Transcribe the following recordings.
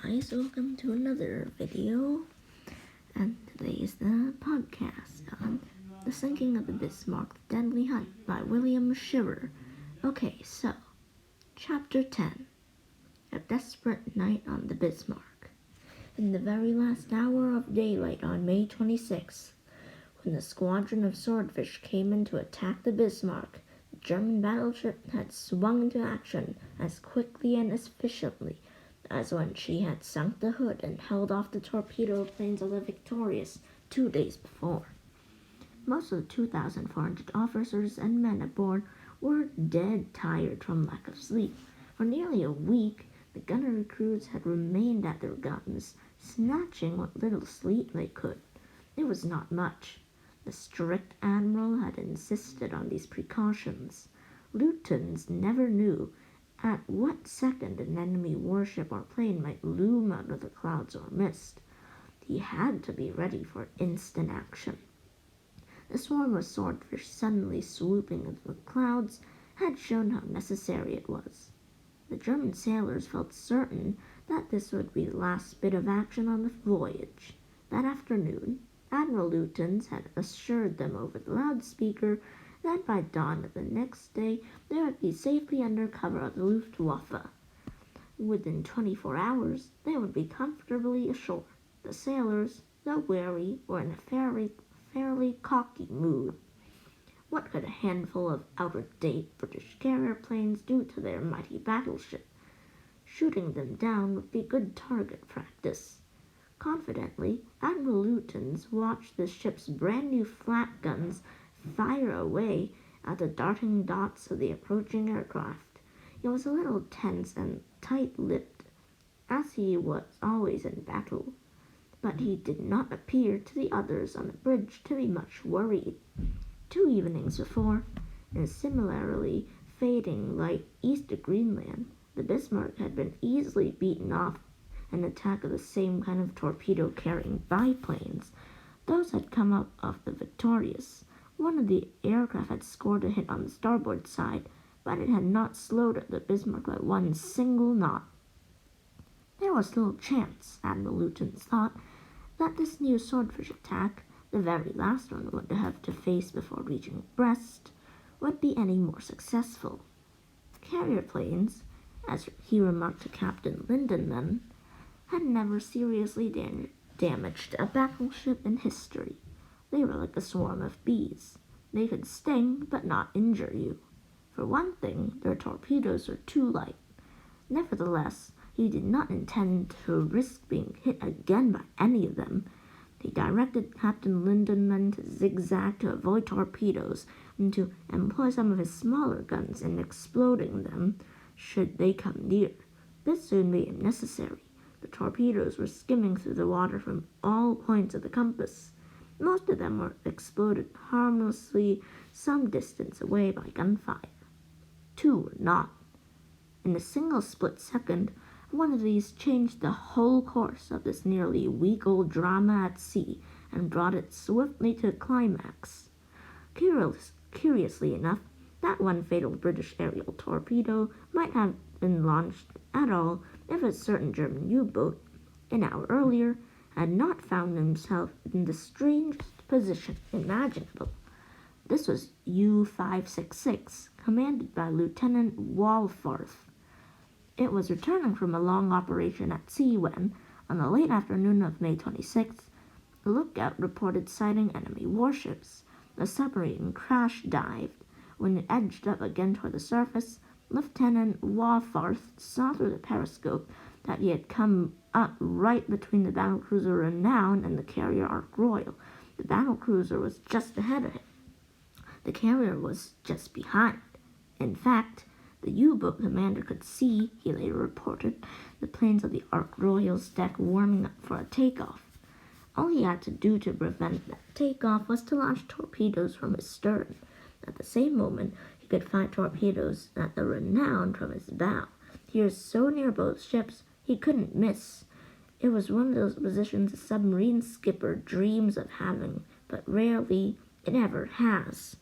guys, welcome to another video, and today is the podcast on The Sinking of the Bismarck, The Deadly Hunt by William Shirer. Okay, so, Chapter 10, A Desperate Night on the Bismarck. In the very last hour of daylight on May 26th, when the squadron of swordfish came in to attack the Bismarck, the German battleship had swung into action as quickly and as efficiently as when she had sunk the hood and held off the torpedo planes of the Victorious 2 days before. Most of the 2,400 officers and men aboard were dead tired from lack of sleep. For nearly a week, the gunnery crews had remained at their guns, snatching what little sleep they could. It was not much. The strict admiral had insisted on these precautions. Lieutenants never knew at what second an enemy warship or plane might loom out of the clouds or mist. He had to be ready for instant action. The swarm of swordfish suddenly swooping into the clouds had shown how necessary it was. The German sailors felt certain that this would be the last bit of action on the voyage. That afternoon, Admiral Lieutenants had assured them over the loudspeaker that by dawn of the next day they would be safely under cover of the Luftwaffe. Within 24 hours, they would be comfortably ashore. The sailors, though wary, were in a fairly cocky mood. What could a handful of out-of-date British carrier planes do to their mighty battleship? Shooting them down would be good target practice. Confidently, Admiral Lieutenants watched the ship's brand-new flak guns fire away at the darting dots of the approaching aircraft. He was a little tense and tight-lipped, as he was always in battle, but he did not appear to the others on the bridge to be much worried. 2 evenings before, in a similarly fading light east of Greenland, the Bismarck had been easily beaten off an attack of the same kind of torpedo-carrying biplanes. Those had come up of the Victorious. One of the aircraft had scored a hit on the starboard side, but it had not slowed the Bismarck by one single knot. There was little chance, Admiral Lieutenants thought, that this new swordfish attack, the very last one would have to face before reaching Brest, would be any more successful. Carrier planes, as he remarked to Captain Lindenman, had never seriously damaged a battleship in history. They were like a swarm of bees. They could sting, but not injure you. For one thing, their torpedoes were too light. Nevertheless, he did not intend to risk being hit again by any of them. He directed Captain Lindenman to zigzag to avoid torpedoes and to employ some of his smaller guns in exploding them should they come near. This soon became necessary. The torpedoes were skimming through the water from all points of the compass. Most of them were exploded harmlessly some distance away by gunfire. 2 were not. In a single split second, one of these changed the whole course of this nearly week-old drama at sea and brought it swiftly to a climax. Curiously enough, that one fatal British aerial torpedo might have been launched at all if a certain German U-boat, an hour earlier, had not found himself in the strangest position imaginable. This was U-566, commanded by Lieutenant Walforth. It was returning from a long operation at sea when, on the late afternoon of May 26th, a lookout reported sighting enemy warships. The submarine crash-dived. When it edged up again toward the surface, Lieutenant Walforth saw through the periscope that he had come up right between the battlecruiser Renown and the carrier Ark Royal. The battlecruiser was just ahead of him. The carrier was just behind. In fact, the U-boat commander could see, he later reported, the planes of the Ark Royal's deck warming up for a takeoff. All he had to do to prevent that takeoff was to launch torpedoes from his stern. At the same moment, he could fire torpedoes at the Renown from his bow. He was so near both ships, he couldn't miss. It was one of those positions a submarine skipper dreams of having, but rarely it ever has.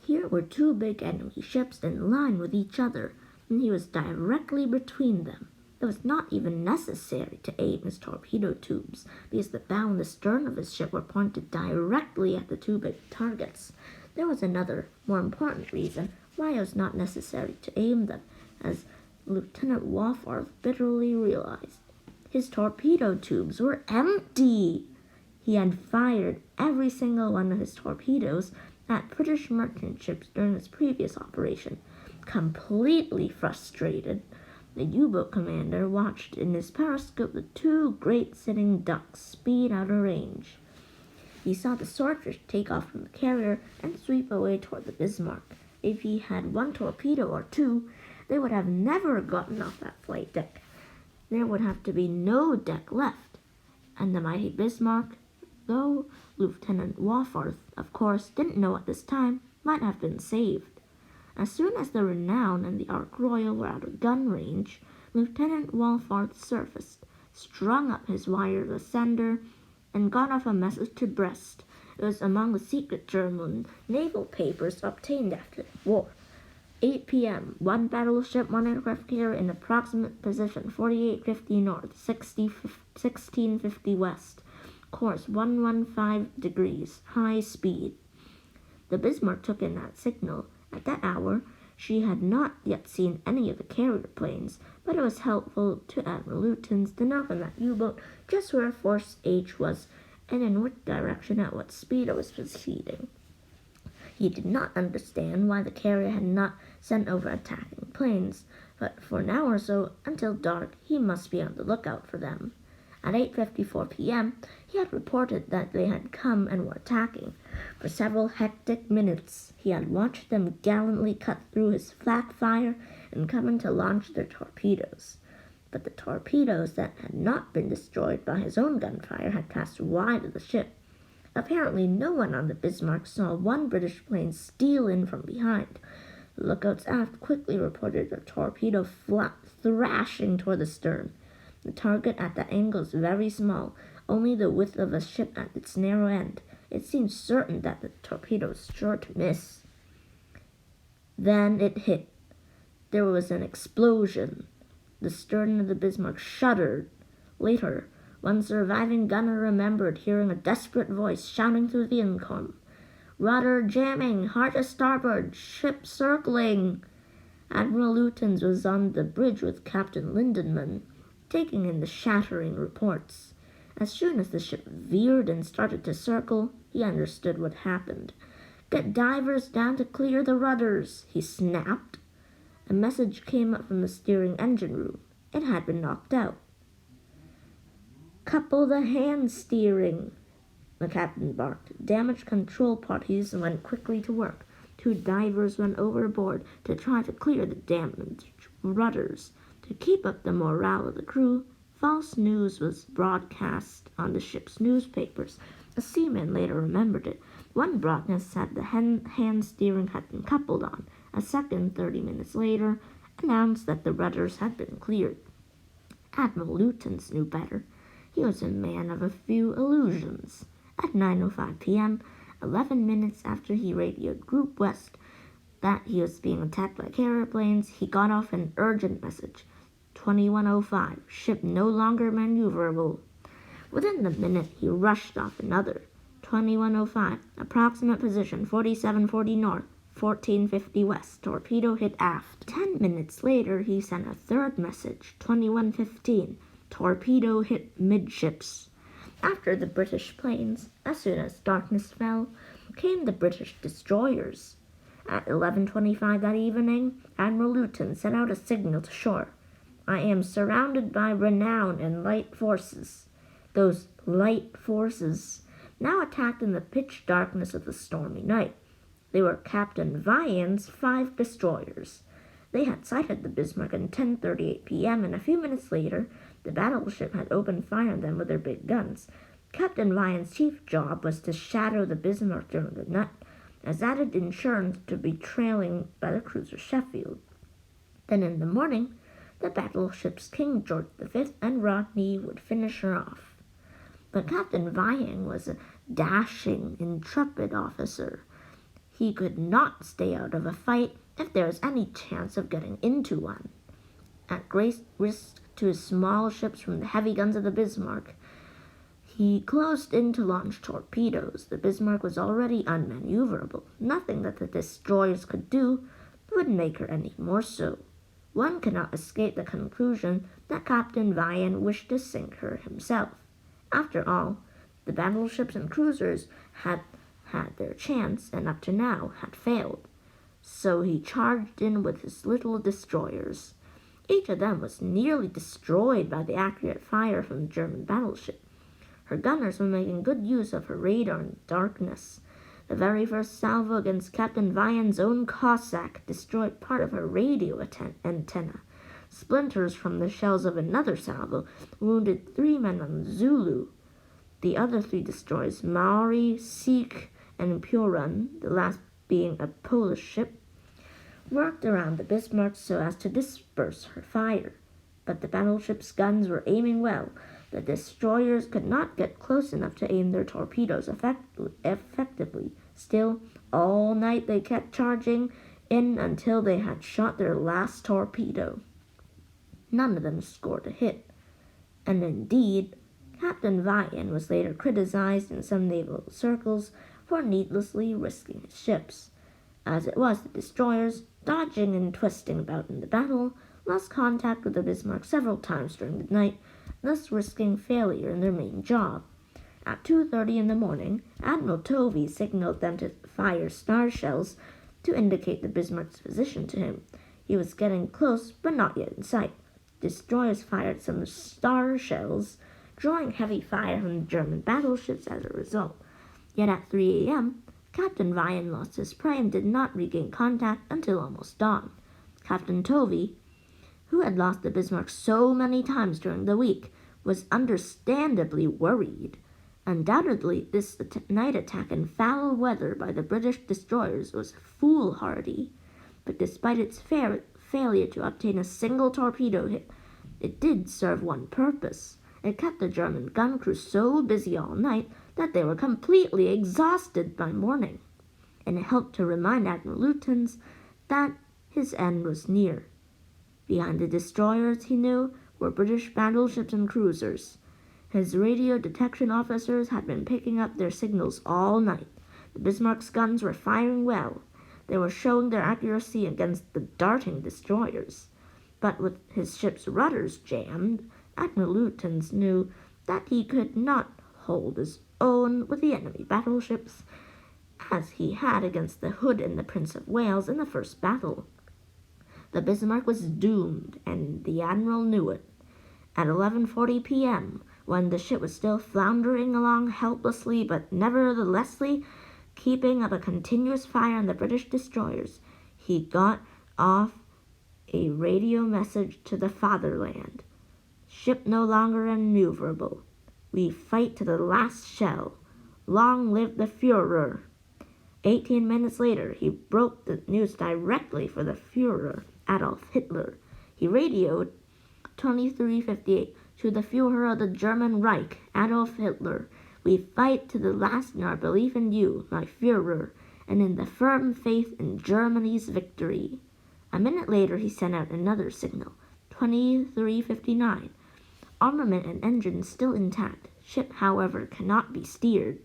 Here were 2 big enemy ships in line with each other, and he was directly between them. It was not even necessary to aim his torpedo tubes, because the bow and the stern of his ship were pointed directly at the two big targets. There was another, more important reason why it was not necessary to aim them, as Lieutenant Walforth bitterly realized. His torpedo tubes were empty. He had fired every single one of his torpedoes at British merchant ships during his previous operation. Completely frustrated, the U-boat commander watched in his periscope the two great sitting ducks speed out of range. He saw the swordfish take off from the carrier and sweep away toward the Bismarck. If he had one torpedo or two, they would have never gotten off that flight deck. There would have to be no deck left. And the mighty Bismarck, though Lieutenant Walforth, of course, didn't know at this time, might have been saved. As soon as the Renown and the Ark Royal were out of gun range, Lieutenant Walforth surfaced, strung up his wireless sender, and got off a message to Brest. It was among the secret German naval papers obtained after the war. 8 p.m. One battleship, one aircraft carrier in approximate position, 4850 north, 1650 west. Course 115 degrees, high speed. The Bismarck took in that signal. At that hour, she had not yet seen any of the carrier planes, but it was helpful to Admiral Lutyens to know from that U-boat just where Force H was and in which direction at what speed it was proceeding. He did not understand why the carrier had not sent over attacking planes, but for an hour or so, until dark, he must be on the lookout for them. At 8:54 p.m., he had reported that they had come and were attacking. For several hectic minutes, he had watched them gallantly cut through his flat fire and come in to launch their torpedoes. But the torpedoes that had not been destroyed by his own gunfire had passed wide of the ship. Apparently, no one on the Bismarck saw one British plane steal in from behind. The lookouts aft quickly reported a torpedo thrashing toward the stern. The target at that angle is very small, only the width of a ship at its narrow end. It seemed certain that the torpedo was sure to miss. Then it hit. There was an explosion. The stern of the Bismarck shuddered. Later, one surviving gunner remembered hearing a desperate voice shouting through the intercom, "Rudder jamming, hard to starboard, ship circling." Admiral Lutyens was on the bridge with Captain Lindenman, taking in the shattering reports. As soon as the ship veered and started to circle, he understood what happened. "Get divers down to clear the rudders," he snapped. A message came up from the steering engine room. It had been knocked out. "Couple the hand steering," the captain barked. Damaged control parties went quickly to work. 2 divers went overboard to try to clear the damaged rudders. To keep up the morale of the crew, false news was broadcast on the ship's newspapers. A seaman later remembered it. One broadcast said the hand steering had been coupled on. A second, 30 minutes later, announced that the rudders had been cleared. Admiral Lutyens knew better. He was a man of a few illusions. At 9:05 p.m., 11 minutes after he radioed Group West that he was being attacked by carrier planes, he got off an urgent message. 21:05, ship no longer maneuverable. Within a minute, he rushed off another. 21:05, approximate position 4740 north, 1450 west, torpedo hit aft. 10 minutes later, he sent a third message. 21:15, torpedo hit midships. After the British planes, as soon as darkness fell, came the British destroyers. At 11:25 that evening, Admiral Lutyens sent out a signal to shore. "I am surrounded by Renown and light forces." Those light forces now attacked in the pitch darkness of the stormy night. They were Captain Vian's 5 destroyers. They had sighted the Bismarck at 10:38 p.m., and a few minutes later, the battleship had opened fire on them with their big guns. Captain Vian's chief job was to shadow the Bismarck during the night, as added insurance to be trailing by the cruiser Sheffield. Then in the morning, the battleships King George V and Rodney would finish her off. But Captain Vian was a dashing, intrepid officer. He could not stay out of a fight if there was any chance of getting into one. At great risk to his small ships from the heavy guns of the Bismarck. He closed in to launch torpedoes. The Bismarck was already unmaneuverable. Nothing that the destroyers could do would make her any more so. One cannot escape the conclusion that Captain Vian wished to sink her himself. After all, the battleships and cruisers had had their chance and up to now had failed. So he charged in with his little destroyers. Each of them was nearly destroyed by the accurate fire from the German battleship. Her gunners were making good use of her radar in the darkness. The very first salvo against Captain Vian's own Cossack destroyed part of her radio antenna. Splinters from the shells of another salvo wounded 3 men on Zulu. The other 3 destroyers, Maori, Sikh, and Purun, the last being a Polish ship, worked around the Bismarck so as to disperse her fire. But the battleship's guns were aiming well. The destroyers could not get close enough to aim their torpedoes effectively. Still, all night they kept charging in until they had shot their last torpedo. None of them scored a hit. And indeed, Captain Vian was later criticized in some naval circles for needlessly risking his ships. As it was, the destroyers, dodging and twisting about in the battle, lost contact with the Bismarck several times during the night, thus risking failure in their main job. At 2:30 in the morning, Admiral Tovey signaled them to fire star shells to indicate the Bismarck's position to him. He was getting close, but not yet in sight. Destroyers fired some star shells, drawing heavy fire from the German battleships as a result. Yet at 3 a.m., Captain Vian lost his prey and did not regain contact until almost dawn. Captain Tovey, who had lost the Bismarck so many times during the week, was understandably worried. Undoubtedly, this night attack in foul weather by the British destroyers was foolhardy, but despite its failure to obtain a single torpedo hit, it did serve one purpose. It kept the German gun crew so busy all night that they were completely exhausted by morning, and it helped to remind Admiral Lutyens that his end was near. Behind the destroyers, he knew, were British battleships and cruisers. His radio detection officers had been picking up their signals all night. The Bismarck's guns were firing well. They were showing their accuracy against the darting destroyers. But with his ship's rudders jammed, Admiral Lutyens knew that he could not hold his own with the enemy battleships, as he had against the Hood and the Prince of Wales in the first battle. The Bismarck was doomed, and the Admiral knew it. At 11:40 p.m., when the ship was still floundering along helplessly but neverthelessly keeping up a continuous fire on the British destroyers, he got off a radio message to the fatherland. Ship no longer maneuverable. We fight to the last shell. Long live the Führer. 18 minutes later, he broke the news directly for the Führer, Adolf Hitler. He radioed 2358 to the Führer of the German Reich, Adolf Hitler. We fight to the last in our belief in you, my Führer, and in the firm faith in Germany's victory. A minute later, he sent out another signal, 2359. Armament and engines still intact. Ship, however, cannot be steered.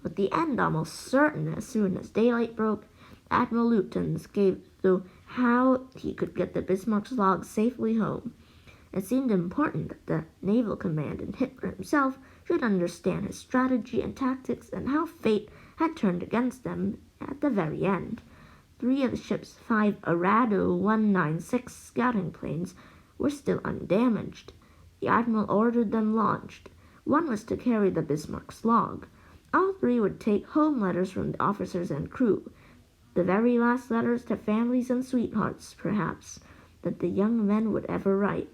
With the end almost certain as soon as daylight broke, Admiral Lutyens gave through how he could get the Bismarck's log safely home. It seemed important that the naval command and Hitler himself should understand his strategy and tactics and how fate had turned against them at the very end. 3 of the ship's 5 Arado 196 scouting planes were still undamaged. The Admiral ordered them launched. One was to carry the Bismarck's log. All 3 would take home letters from the officers and crew, the very last letters to families and sweethearts, perhaps, that the young men would ever write.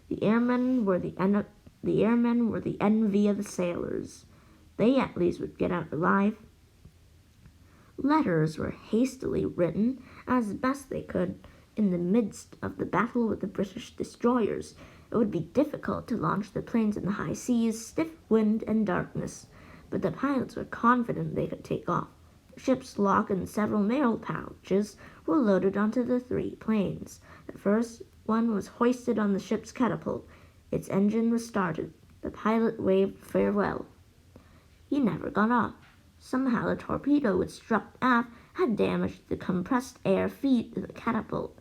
The airmen were the envy of the sailors. They at least would get out alive. Letters were hastily written, as best they could, in the midst of the battle with the British destroyers. It would be difficult to launch the planes in the high seas, stiff wind, and darkness, but the pilots were confident they could take off. The ship's log and several mail pouches were loaded onto the 3 planes. The first one was hoisted on the ship's catapult. Its engine was started. The pilot waved farewell. He never got off. Somehow the torpedo which struck aft had damaged the compressed air feed to the catapult.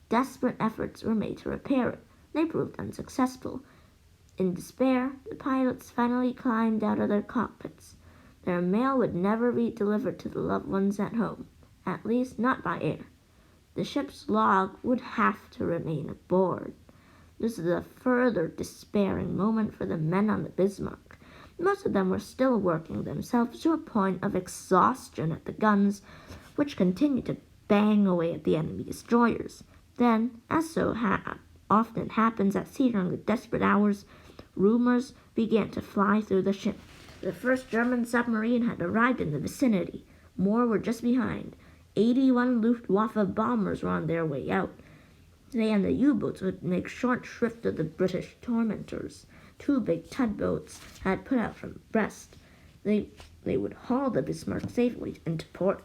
Desperate efforts were made to repair it. They proved unsuccessful. In despair, the pilots finally climbed out of their cockpits. Their mail would never be delivered to the loved ones at home, at least not by air. The ship's log would have to remain aboard. This is a further despairing moment for the men on the Bismarck. Most of them were still working themselves to a point of exhaustion at the guns, which continued to bang away at the enemy destroyers. Then, as so often happens at sea during the desperate hours, rumors began to fly through the ship. The first German submarine had arrived in the vicinity. More were just behind. 81 Luftwaffe bombers were on their way out. They and the U-boats would make short shrift of the British tormentors. 2 big tugboats had put out from Brest. They would haul the Bismarck safely into port.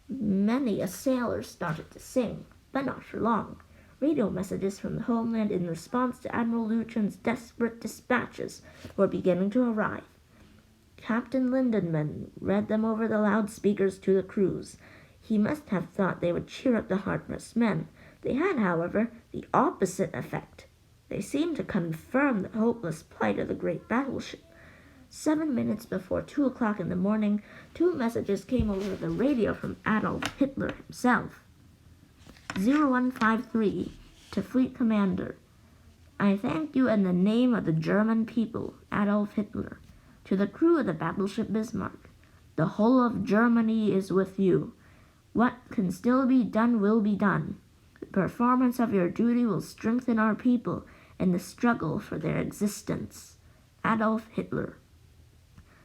Many a sailor started to sing, but not for long. Radio messages from the homeland in response to Admiral Lutjen's desperate dispatches were beginning to arrive. Captain Lindenman read them over the loudspeakers to the crews. He must have thought they would cheer up the hard-pressed men. They had, however, the opposite effect. They seemed to confirm the hopeless plight of the great battleship. 7 minutes before 2 o'clock in the morning, 2 messages came over the radio from Adolf Hitler himself. 0153 to Fleet Commander. I thank you in the name of the German people, Adolf Hitler. To the crew of the battleship Bismarck. The whole of Germany is with you. What can still be done will be done. The performance of your duty will strengthen our people in the struggle for their existence. Adolf Hitler.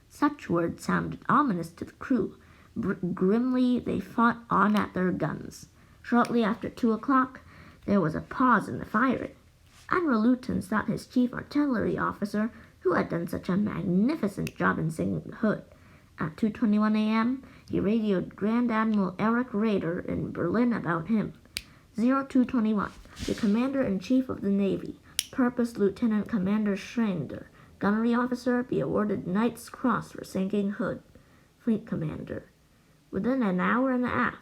Such words sounded ominous to the crew. Grimly they fought on at their guns. Shortly after 2 o'clock, there was a pause in the firing. Admiral Lutyens thought his chief artillery officer, who had done such a magnificent job in singing the Hood. At 2:21 a.m., he radioed Grand Admiral Erich Raeder in Berlin about him. 0221, the Commander-in-Chief of the Navy, Purpose Lieutenant Commander Schrander, Gunnery Officer, be awarded Knight's Cross for sinking Hood. Fleet Commander. Within an hour and a half,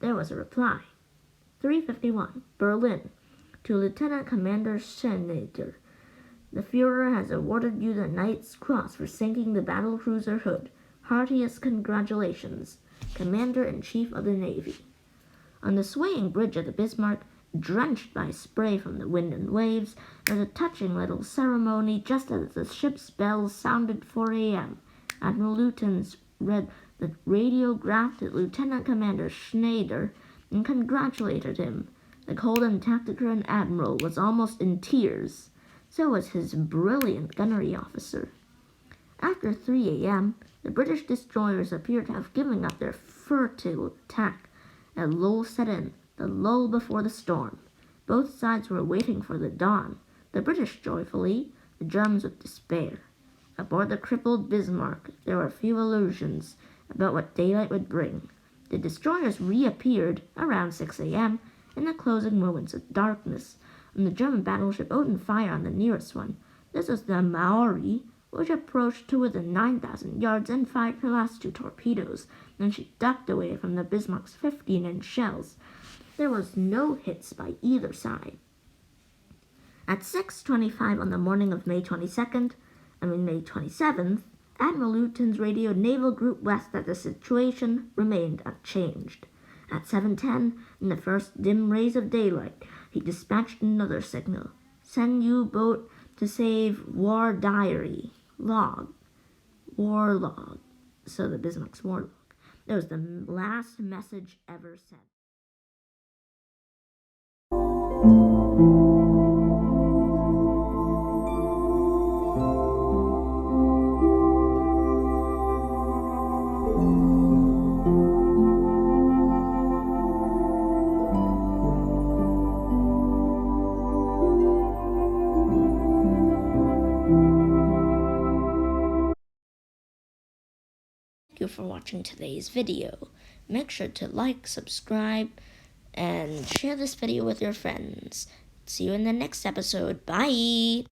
there was a reply. 3:51, Berlin, to Lieutenant Commander Schrander. The Führer has awarded you the Knight's Cross for sinking the battlecruiser Hood. Heartiest congratulations, Commander-in-Chief of the Navy. On the swaying bridge of the Bismarck, drenched by spray from the wind and waves, there was a touching little ceremony just as the ship's bells sounded 4 a.m. Admiral Lutyens read the radiograph to Lieutenant Commander Schneider and congratulated him. The Golden Tactician Admiral was almost in tears. So was his brilliant gunnery officer. After 3 a.m., the British destroyers appeared to have given up their futile attack. A lull set in, the lull before the storm. Both sides were waiting for the dawn, the British joyfully, the Germans with despair. Aboard the crippled Bismarck, there were few illusions about what daylight would bring. The destroyers reappeared around 6 a.m. in the closing moments of darkness, and the German battleship opened fire on the nearest one. This was the Maori, which approached to within 9,000 yards and fired her last 2 torpedoes. Then she ducked away from the Bismarck's 15-inch shells. There was no hits by either side. At 6:25 on the morning of May 27th, Admiral Lutyens radioed Naval Group West that the situation remained unchanged. At 7:10, in the first dim rays of daylight, he dispatched another signal. Send U-boat to save War Diary. Log. War log. So the Bismarck's war log. That was the last message ever sent. Thank you for watching today's video. Make sure to like, subscribe, and share this video with your friends. See you in the next episode. Bye!